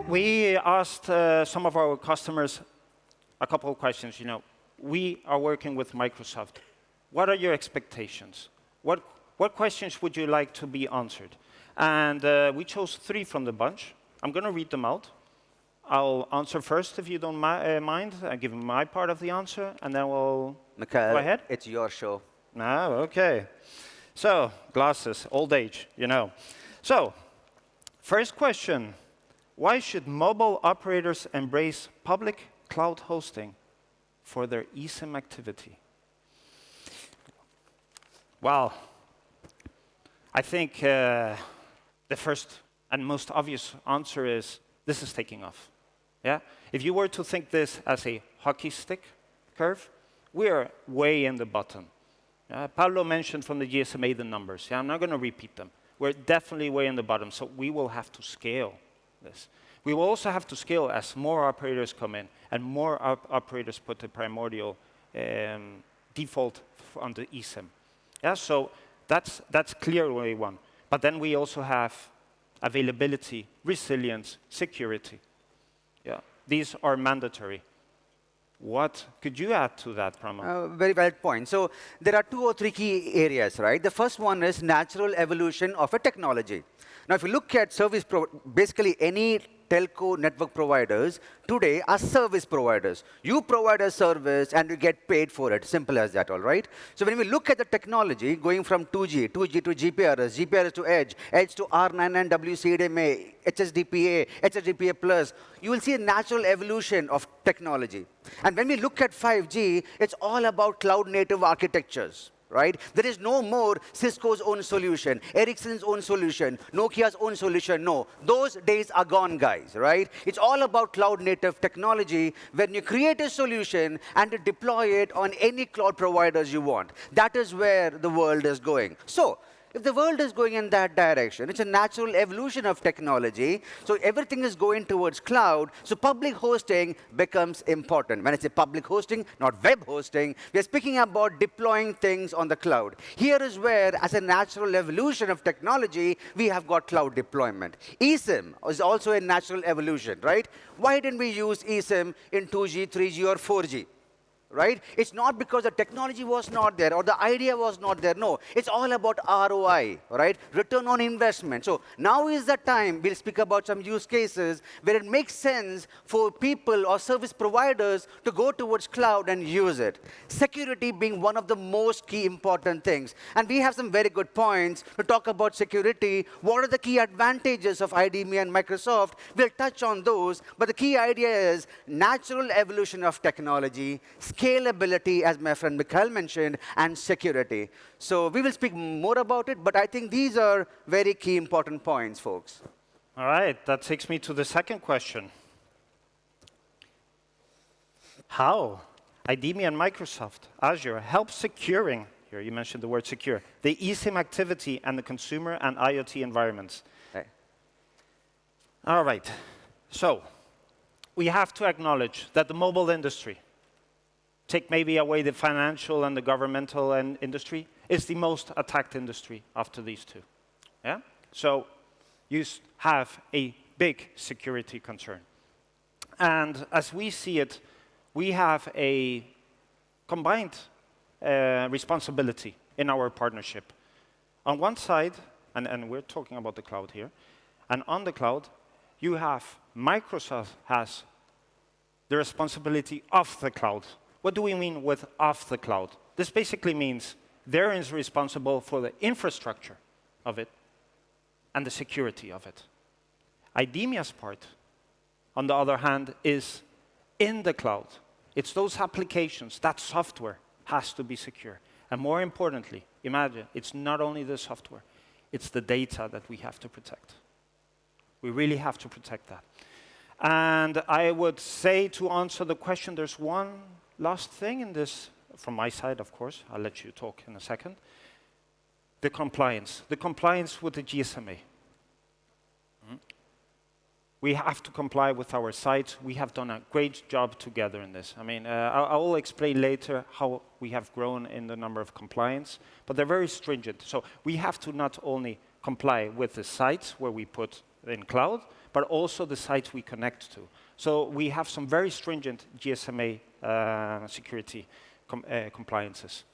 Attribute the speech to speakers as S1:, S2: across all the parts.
S1: We asked some of our customers a couple of questions. We are working with Microsoft. What are your expectations? What questions would you like to be answered? And we chose 3 from the bunch. I'm going to read them out. I'll answer first, if you don't mind. I'll give my part of the answer, and then we'll
S2: Mikkel,
S1: go ahead.
S2: It's your show.
S1: OK. So, glasses, old age, So, first question. Why should mobile operators embrace public cloud hosting for their eSIM activity? Well, I think the first and most obvious answer is this is taking off. Yeah? If you were to think this as a hockey stick curve, we are way in the bottom. Pablo mentioned from the GSMA the numbers. I'm not going to repeat them. We're definitely way in the bottom, so we will have to scale this. We will also have to scale as more operators come in and more operators put the primordial default on the eSIM. Yeah, so that's clearly one. But then we also have availability, resilience, security. Yeah, these are mandatory. What could you add to that, Pramod?
S2: Very valid point. So there are 2 or 3 key areas, right? The first one is natural evolution of a technology. Now, if you look at basically any telco network providers today are service providers. You provide a service and you get paid for it. Simple as that, all right? So when we look at the technology going from 2G to GPRS, GPRS to Edge, Edge to R9 and WCDMA, HSDPA, HSDPA+, you will see a natural evolution of technology. And when we look at 5G, it's all about cloud-native architectures. Right? There is no more Cisco's own solution, Ericsson's own solution, Nokia's own solution. No, those days are gone, guys. Right? It's all about cloud-native technology when you create a solution and you deploy it on any cloud providers you want. That is where the world is going. So, if the world is going in that direction, it's a natural evolution of technology. So everything is going towards cloud. So public hosting becomes important. When I say public hosting, not web hosting, we are speaking about deploying things on the cloud. Here is where, as a natural evolution of technology, we have got cloud deployment. eSIM is also a natural evolution, right? Why didn't we use eSIM in 2G, 3G, or 4G? Right? It's not because the technology was not there or the idea was not there. No, it's all about ROI, right? Return on investment. So now is the time, we'll speak about some use cases where it makes sense for people or service providers to go towards cloud and use it. Security being one of the most key important things. And we have some very good points to talk about security. What are the key advantages of IDEMIA and Microsoft? We'll touch on those. But the key idea is natural evolution of technology, scalability, as my friend Mikkel mentioned, and security. So we will speak more about it, but I think these are very key important points, folks.
S1: All right, that takes me to the second question. How IDEMIA and Microsoft Azure help securing, here you mentioned the word secure, the eSIM activity and the consumer and IoT environments?
S2: Hey.
S1: All right, so we have to acknowledge that the mobile industry, take maybe away the financial and the governmental industry, is the most attacked industry after these 2. Yeah? So you have a big security concern. And as we see it, we have a combined responsibility in our partnership. On one side, and we're talking about the cloud here, and on the cloud, you have Microsoft has the responsibility of the cloud. What do we mean with off the cloud? This basically means they're responsible for the infrastructure of it and the security of it. IDEMIA's part, on the other hand, is in the cloud. It's those applications, that software has to be secure. And more importantly, imagine, it's not only the software, it's the data that we have to protect. We really have to protect that. And I would say, to answer the question, there's one last thing in this, from my side, of course. I'll let you talk in a second. The compliance with the GSMA. We have to comply with our sites. We have done a great job together in this. I mean, I will explain later how we have grown in the number of compliance, but they're very stringent. So we have to not only comply with the sites where we put in cloud, but also the sites we connect to. So we have some very stringent GSMA security compliances.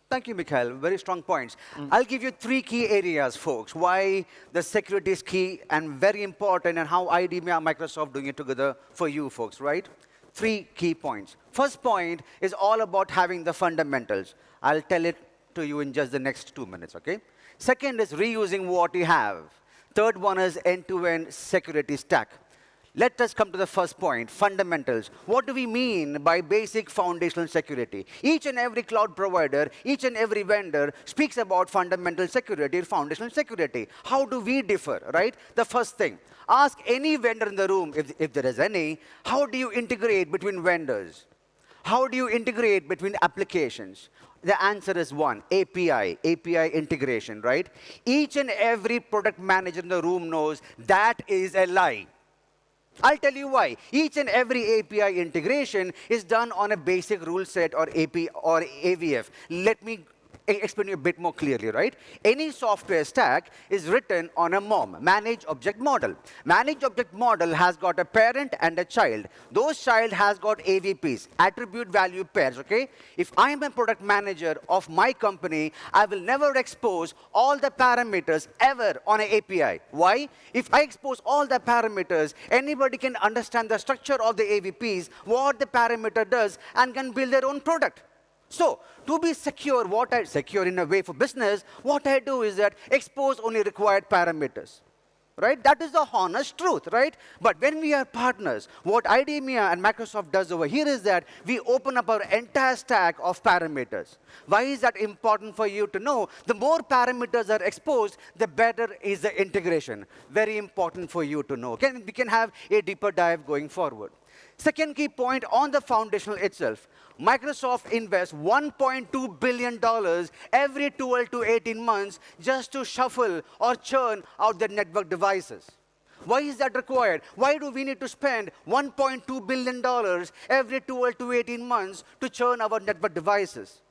S2: Thank you, Mikkel. Very strong points. I'll give you 3 key areas, folks, why the security is key and very important, and how IDEMIA and Microsoft doing it together for you, folks, right? 3 key points. First point is all about having the fundamentals. I'll tell it to you in just the next 2 minutes, OK? Second is reusing what you have. Third one is end-to-end security stack. Let us come to the first point, fundamentals. What do we mean by basic foundational security? Each and every cloud provider, each and every vendor speaks about fundamental security, foundational security. How do we differ, right? The first thing, ask any vendor in the room, if there is any, how do you integrate between vendors? How do you integrate between applications? The answer is one, API integration, right? Each and every product manager in the room knows that is a lie. I'll tell you why. Each and every API integration is done on a basic rule set or AP or AVF. Let me explain you a bit more clearly, right? Any software stack is written on a MOM, Manage Object Model. Manage Object Model has got a parent and a child. Those child has got AVPs, attribute value pairs, okay? If I'm a product manager of my company, I will never expose all the parameters ever on an API. Why? If I expose all the parameters, anybody can understand the structure of the AVPs, what the parameter does, and can build their own product. So, to be secure, secure in a way for business, what I do is that expose only required parameters. Right? That is the honest truth, right? But when we are partners, what IDEMIA and Microsoft does over here is that we open up our entire stack of parameters. Why is that important for you to know? The more parameters are exposed, the better is the integration. Very important for you to know. We can have a deeper dive going forward. Second key point on the foundational itself. Microsoft invests $1.2 billion every 12 to 18 months just to shuffle or churn out the network devices. Why is that required? Why do we need to spend $1.2 billion every 12 to 18 months to churn our network devices?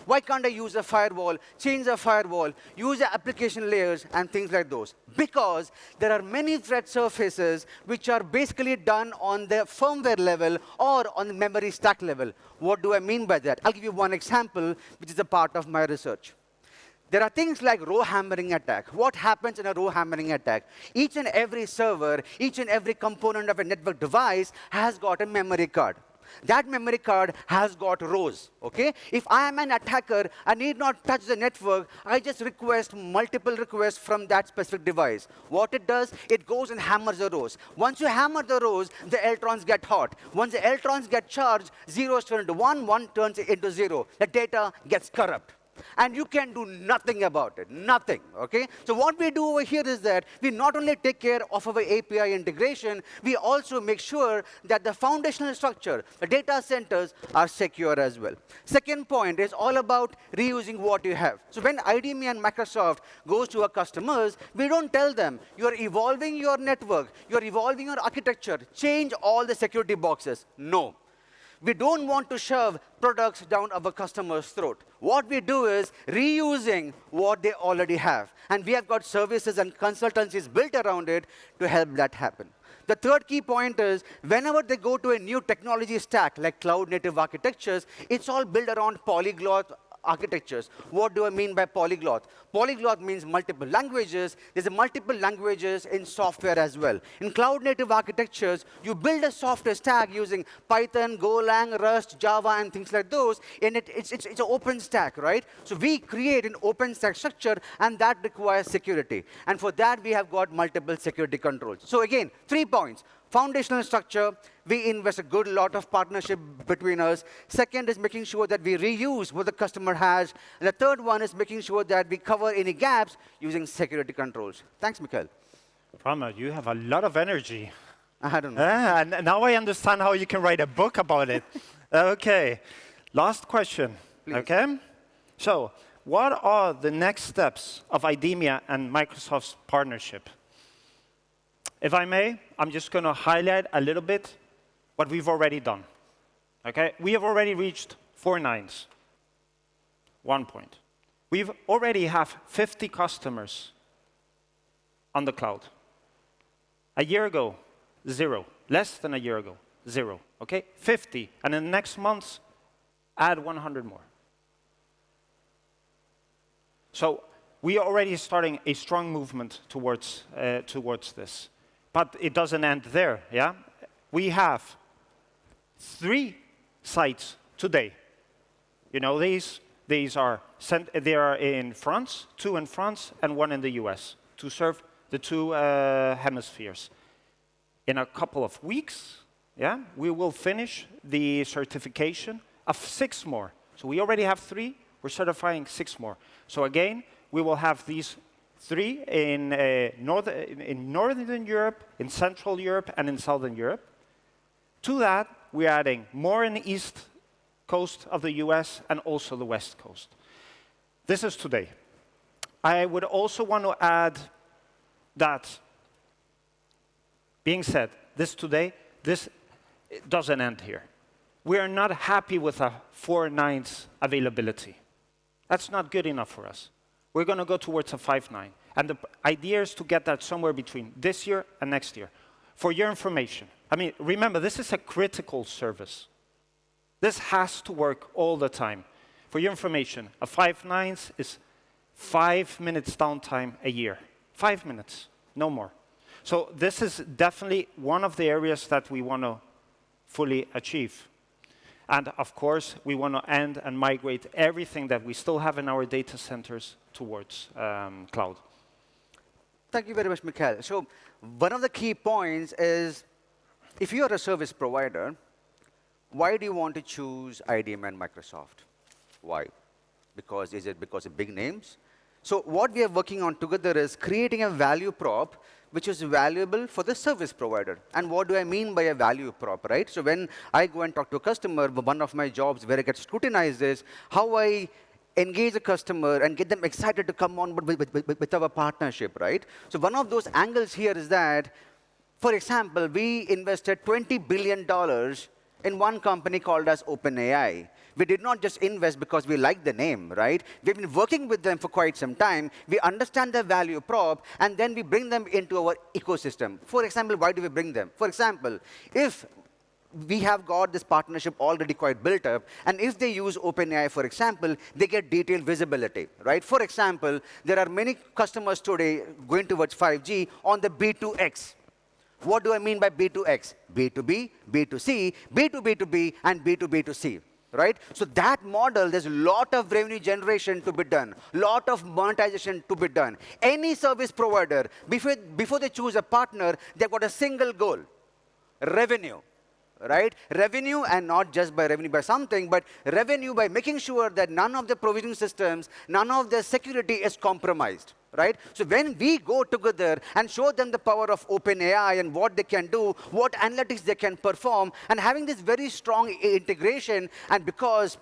S2: Why can't I use a firewall, change a firewall, use the application layers, and things like those? Because there are many threat surfaces which are basically done on the firmware level or on the memory stack level. What do I mean by that? I'll give you one example, which is a part of my research. There are things like row hammering attack. What happens in a row hammering attack? Each and every server, each and every component of a network device has got a memory card. That memory card has got rows, okay? If I am an attacker, I need not touch the network. I just request multiple requests from that specific device. What it does, it goes and hammers the rows. Once you hammer the rows, the electrons get hot. Once the electrons get charged, zeros turn into 1, 1 turns into 0. The data gets corrupt. And you can do nothing about it, nothing, okay? So what we do over here is that we not only take care of our API integration, we also make sure that the foundational structure, the data centers, are secure as well. Second point is all about reusing what you have. So when IDEMIA and Microsoft goes to our customers, we don't tell them, you're evolving your network, you're evolving your architecture, change all the security boxes. No. We don't want to shove products down our customer's throat. What we do is reusing what they already have. And we have got services and consultancies built around it to help that happen. The third key point is whenever they go to a new technology stack, like cloud-native architectures, it's all built around polyglot architectures. What do I mean by polyglot? Polyglot means multiple languages. There's a multiple languages in software as well. In cloud-native architectures, you build a software stack using Python, Golang, Rust, Java, and things like those. And it's an open stack, right? So we create an open stack structure, and that requires security. And for that, we have got multiple security controls. So again, 3 points. Foundational structure, we invest a good lot of partnership between us. Second is making sure that we reuse what the customer has. And the third one is making sure that we cover any gaps using security controls. Thanks, Mikkel.
S1: Pramod, you have a lot of energy.
S2: I don't know.
S1: And now I understand how you can write a book about it. Okay, last question.
S2: Please.
S1: Okay, so what are the next steps of IDEMIA and Microsoft's partnership? If I may, I'm just going to highlight a little bit what we've already done. Okay? We have already reached 4 nines. 1 point. We already have 50 customers on the cloud. A year ago, 0. Less than a year ago, 0. Okay? 50. And in the next months, add 100 more. So we are already starting a strong movement towards this. But it doesn't end there, yeah? We have 3 sites today. You know, these are they are in France, 2 in France, and 1 in the US, to serve the 2 hemispheres. In a couple of weeks, yeah, we will finish the certification of 6 more. So we already have 3. We're certifying 6 more. So again, we will have these 3 in Northern Europe, in Central Europe, and in Southern Europe. To that, we're adding more in the East Coast of the US and also the West Coast. This is today. I would also want to add that, being said, this doesn't end here. We are not happy with a 4 nines availability. That's not good enough for us. We're going to go towards a 5.9. And the idea is to get that somewhere between this year and next year. For your information, I mean, remember, this is a critical service. This has to work all the time. For your information, a 5.9 is 5 minutes downtime a year. 5 minutes, no more. So this is definitely one of the areas that we want to fully achieve. And of course, we want to end and migrate everything that we still have in our data centers towards cloud.
S2: Thank you very much, Mikkel. So one of the key points is, if you are a service provider, why do you want to choose IDEMIA and Microsoft? Why? Is it because of big names? So what we are working on together is creating a value prop which is valuable for the service provider. And what do I mean by a value prop, right? So when I go and talk to a customer, one of my jobs where I get scrutinized is how I engage a customer and get them excited to come on with our partnership, right? So one of those angles here is that, for example, we invested $20 billion in one company called as OpenAI. We did not just invest because we like the name, right? We've been working with them for quite some time. We understand the value prop, and then we bring them into our ecosystem. For example, why do we bring them? For example, if we have got this partnership already quite built up, and if they use OpenAI, for example, they get detailed visibility, right? For example, there are many customers today going towards 5G on the B2X. What do I mean by B2X? B2B, B2C, B2B2B, and B2B2C. Right? So that model, there's a lot of revenue generation to be done, lot of monetization to be done. Any service provider, before they choose a partner, they've got a single goal: revenue. Right? Revenue, and not just by revenue by something, but revenue by making sure that none of the provisioning systems, none of the security is compromised. Right? So when we go together and show them the power of OpenAI and what they can do, what analytics they can perform, and having this very strong integration, and because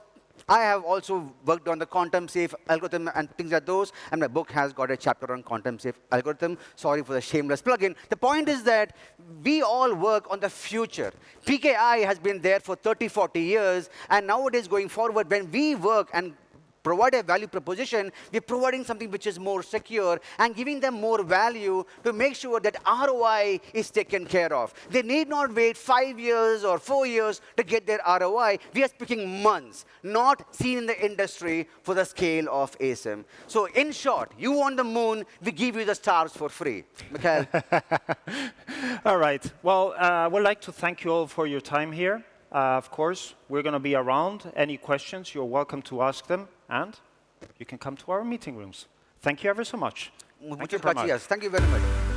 S2: I have also worked on the quantum safe algorithm and things like those, and my book has got a chapter on quantum safe algorithm. Sorry for the shameless plug-in. The point is that we all work on the future. PKI has been there for 30, 40 years, and nowadays going forward, when we work and provide a value proposition, we're providing something which is more secure and giving them more value to make sure that ROI is taken care of. They need not wait 5 years or 4 years to get their ROI. We are speaking months, not seen in the industry for the scale of eSIM. So in short, you want the moon, we give you the stars for free. Mikkel?
S1: All right. Well, I would like to thank you all for your time here. Of course, we're going to be around. Any questions, you're welcome to ask them. And you can come to our meeting rooms. Thank you ever so much.
S2: Muchas gracias. Thank you very much.